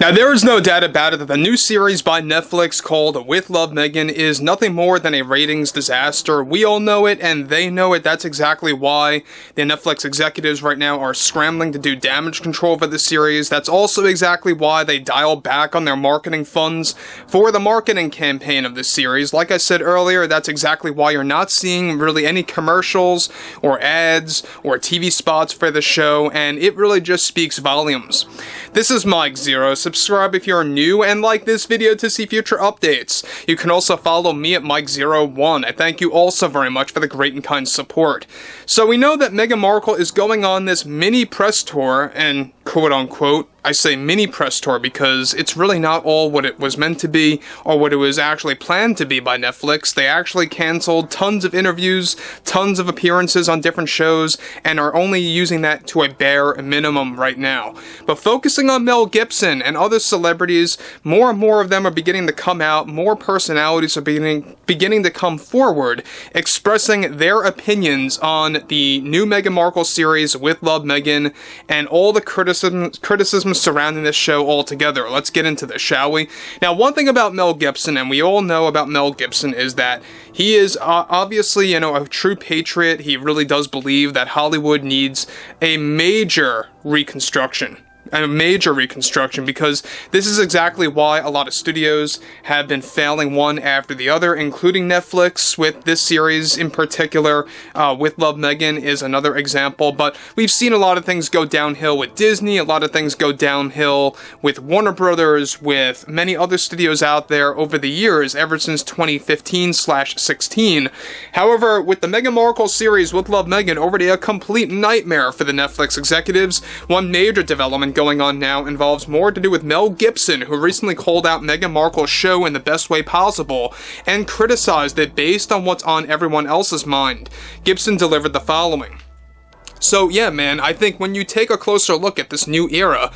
Now, there is no doubt about it that the new series by Netflix called With Love, Meghan is nothing more than a ratings disaster. We all know it, and they know it. That's exactly why the Netflix executives right now are scrambling to do damage control for the series. That's also exactly why they dialed back on their marketing funds for the marketing campaign of this series. Like I said earlier, that's exactly why you're not seeing really any commercials or ads or TV spots for the show, and it really just speaks volumes. This is Mike Zero. Subscribe if you're new, and like this video to see future updates. You can also follow me at Mike01. I thank you all so very much for the great and kind support. So we know that Meghan Markle is going on this mini press tour, and quote-unquote, I say mini press tour because it's really not all what it was meant to be or what it was actually planned to be by Netflix. They actually canceled tons of interviews, tons of appearances on different shows, and are only using that to a bare minimum right now. But focusing on Mel Gibson and other celebrities, more and more of them are beginning to come out, more personalities are beginning to come forward, expressing their opinions on the new Meghan Markle series, With Love, Meghan, and all the criticism surrounding this show altogether. Let's get into this, shall we? Now, one thing about Mel Gibson, and we all know about Mel Gibson, is that he is obviously, a true patriot. He really does believe that Hollywood needs a major reconstruction. Because this is exactly why a lot of studios have been failing one after the other, including Netflix with this series in particular. With Love, Meghan is another example, but we've seen a lot of things go downhill with Disney, a lot of things go downhill with Warner Brothers, with many other studios out there over the years, ever since 2015/16. However, with the Meghan Markle series, With Love, Meghan, already a complete nightmare for the Netflix executives, one major development going on now involves more to do with Mel Gibson, who recently called out Meghan Markle's show in the best way possible and criticized it based on what's on everyone else's mind. Gibson delivered the following. So yeah, man, I think when you take a closer look at this new era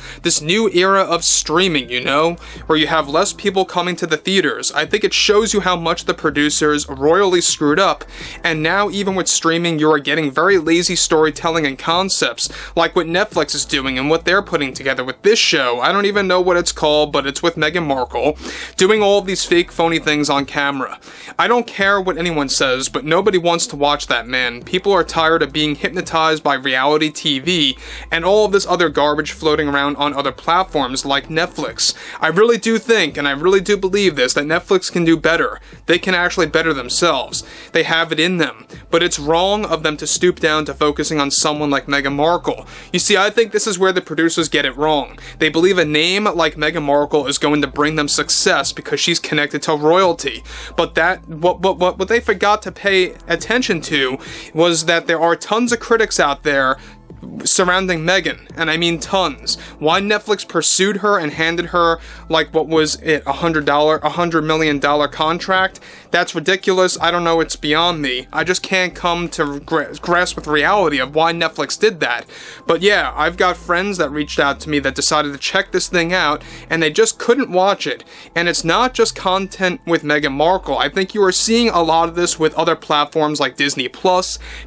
of streaming, where you have less people coming to the theaters, I think it shows you how much the producers royally screwed up, and now even with streaming, you are getting very lazy storytelling and concepts, like what Netflix is doing and what they're putting together with this show. I don't even know what it's called, but it's with Meghan Markle, doing all of these fake, phony things on camera. I don't care what anyone says, but nobody wants to watch that, man. People are tired of being hypnotized by reality TV and all of this other garbage floating around on other platforms like Netflix. I really do think, and I really do believe this, that Netflix can do better. They can actually better themselves. They have it in them. But it's wrong of them to stoop down to focusing on someone like Meghan Markle. You see, I think this is where the producers get it wrong. They believe a name like Meghan Markle is going to bring them success because she's connected to royalty. But what they forgot to pay attention to was that there are tons of critics out there surrounding Meghan, and I mean tons. Why Netflix pursued her and handed her, like, what was it, $100 million contract? That's ridiculous. I don't know, it's beyond me. I just can't come to grasp with reality of why Netflix did that. But yeah, I've got friends that reached out to me that decided to check this thing out, and they just couldn't watch it. And it's not just content with Meghan Markle. I think you are seeing a lot of this with other platforms like Disney+.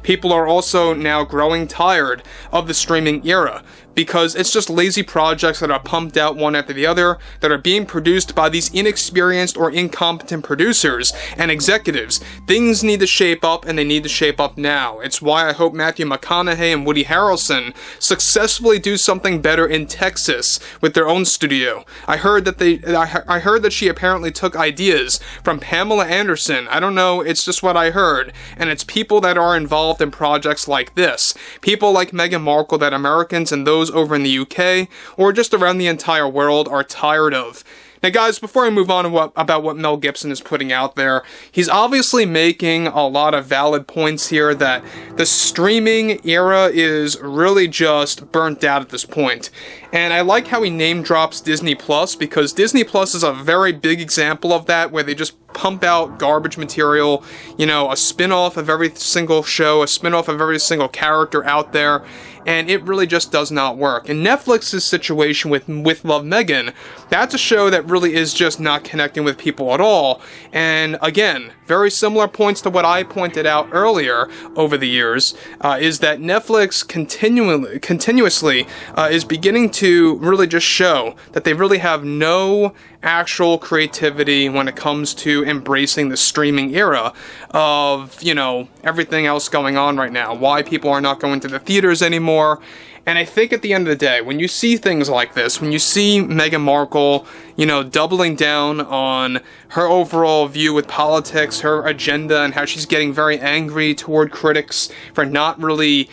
People are also now growing tired of the streaming era, because it's just lazy projects that are pumped out one after the other, that are being produced by these inexperienced or incompetent producers and executives. Things need to shape up, and they need to shape up now. It's why I hope Matthew McConaughey and Woody Harrelson successfully do something better in Texas with their own studio. I heard that she apparently took ideas from Pamela Anderson. I don't know, it's just what I heard. And it's people that are involved in projects like this. People like Meghan Markle that Americans and those over in the UK, or just around the entire world, are tired of. Now guys, before I move on about what Mel Gibson is putting out there, he's obviously making a lot of valid points here that the streaming era is really just burnt out at this point. And I like how he name drops Disney Plus, because Disney Plus is a very big example of that, where they just pump out garbage material, you know, a spin-off of every single show, a spin-off of every single character out there, and it really just does not work. And Netflix's situation with Love, Meghan, that's a show that really is just not connecting with people at all. And again, very similar points to what I pointed out earlier over the years, is that Netflix continuously is beginning to really just show that they really have no actual creativity when it comes to embracing the streaming era of, you know, everything else going on right now. Why people are not going to the theaters anymore. And I think at the end of the day, when you see things like this, when you see Meghan Markle, you know, doubling down on her overall view with politics, her agenda, and how she's getting very angry toward critics for not really,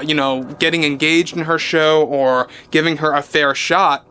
you know, getting engaged in her show or giving her a fair shot,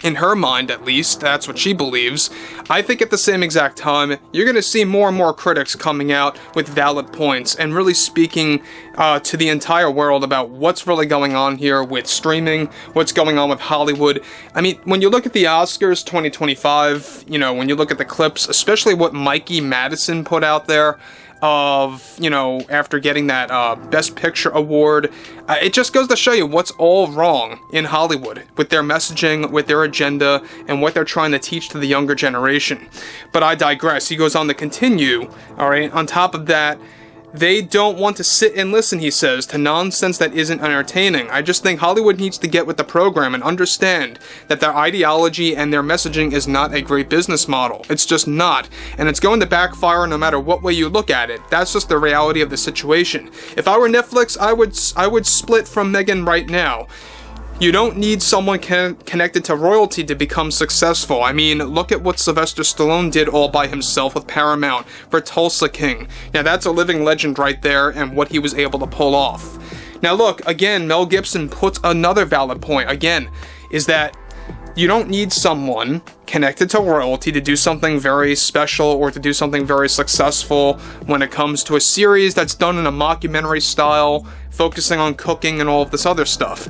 in her mind at least, that's what she believes, I think at the same exact time, you're going to see more and more critics coming out with valid points and really speaking to the entire world about what's really going on here with streaming, what's going on with Hollywood. I mean, when you look at the Oscars 2025, you know, when you look at the clips, especially what Mikey Madison put out there, of, you know, after getting that Best Picture award, it just goes to show you what's all wrong in Hollywood with their messaging, with their agenda, and what they're trying to teach to the younger generation. But I digress. He goes on to continue, alright, on top of that, they don't want to sit and listen, he says, to nonsense that isn't entertaining. I just think Hollywood needs to get with the program and understand that their ideology and their messaging is not a great business model. It's just not. And it's going to backfire no matter what way you look at it. That's just the reality of the situation. If I were Netflix, I would split from Meghan right now. You don't need someone connected to royalty to become successful. I mean, look at what Sylvester Stallone did all by himself with Paramount for Tulsa King. Now, that's a living legend right there and what he was able to pull off. Now, look, again, Mel Gibson puts another valid point, again, is that you don't need someone connected to royalty to do something very special or to do something very successful when it comes to a series that's done in a mockumentary style, focusing on cooking and all of this other stuff.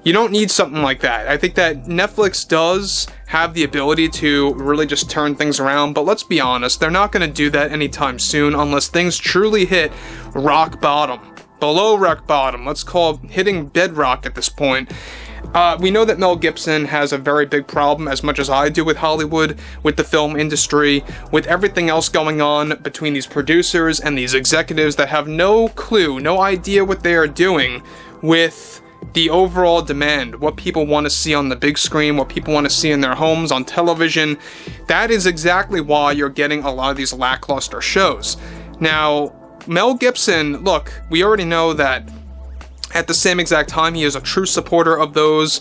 You don't need something like that. I think that Netflix does have the ability to really just turn things around, but let's be honest, they're not going to do that anytime soon unless things truly hit rock bottom. Below rock bottom, let's call it hitting bedrock at this point. We know that Mel Gibson has a very big problem, as much as I do with Hollywood, with the film industry, with everything else going on between these producers and these executives that have no clue, no idea what they are doing with the overall demand, what people want to see on the big screen, what people want to see in their homes, on television. That is exactly why you're getting a lot of these lackluster shows. Now, Mel Gibson, look, we already know that at the same exact time, he is a true supporter of those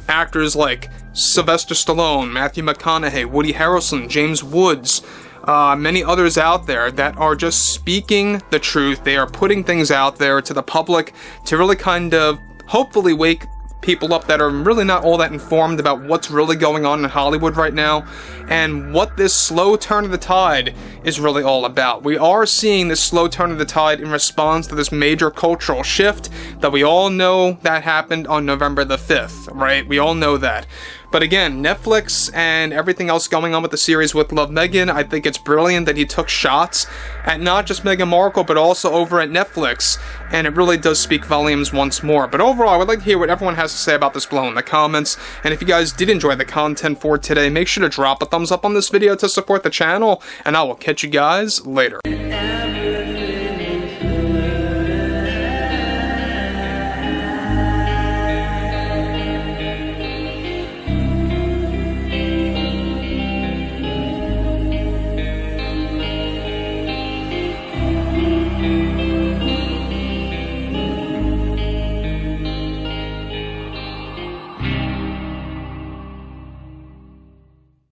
actors like Sylvester Stallone, Matthew McConaughey, Woody Harrelson, James Woods, many others out there that are just speaking the truth. They are putting things out there to the public to really kind of hopefully wake people up that are really not all that informed about what's really going on in Hollywood right now and what this slow turn of the tide is really all about. We are seeing this slow turn of the tide in response to this major cultural shift that we all know that happened on November the 5th, right? We all know that. But again, Netflix and everything else going on with the series with Love, Meghan, I think it's brilliant that he took shots at not just Meghan Markle, but also over at Netflix, and it really does speak volumes once more. But overall, I would like to hear what everyone has to say about this below in the comments, and if you guys did enjoy the content for today, make sure to drop a thumbs up on this video to support the channel, and I will catch you guys later.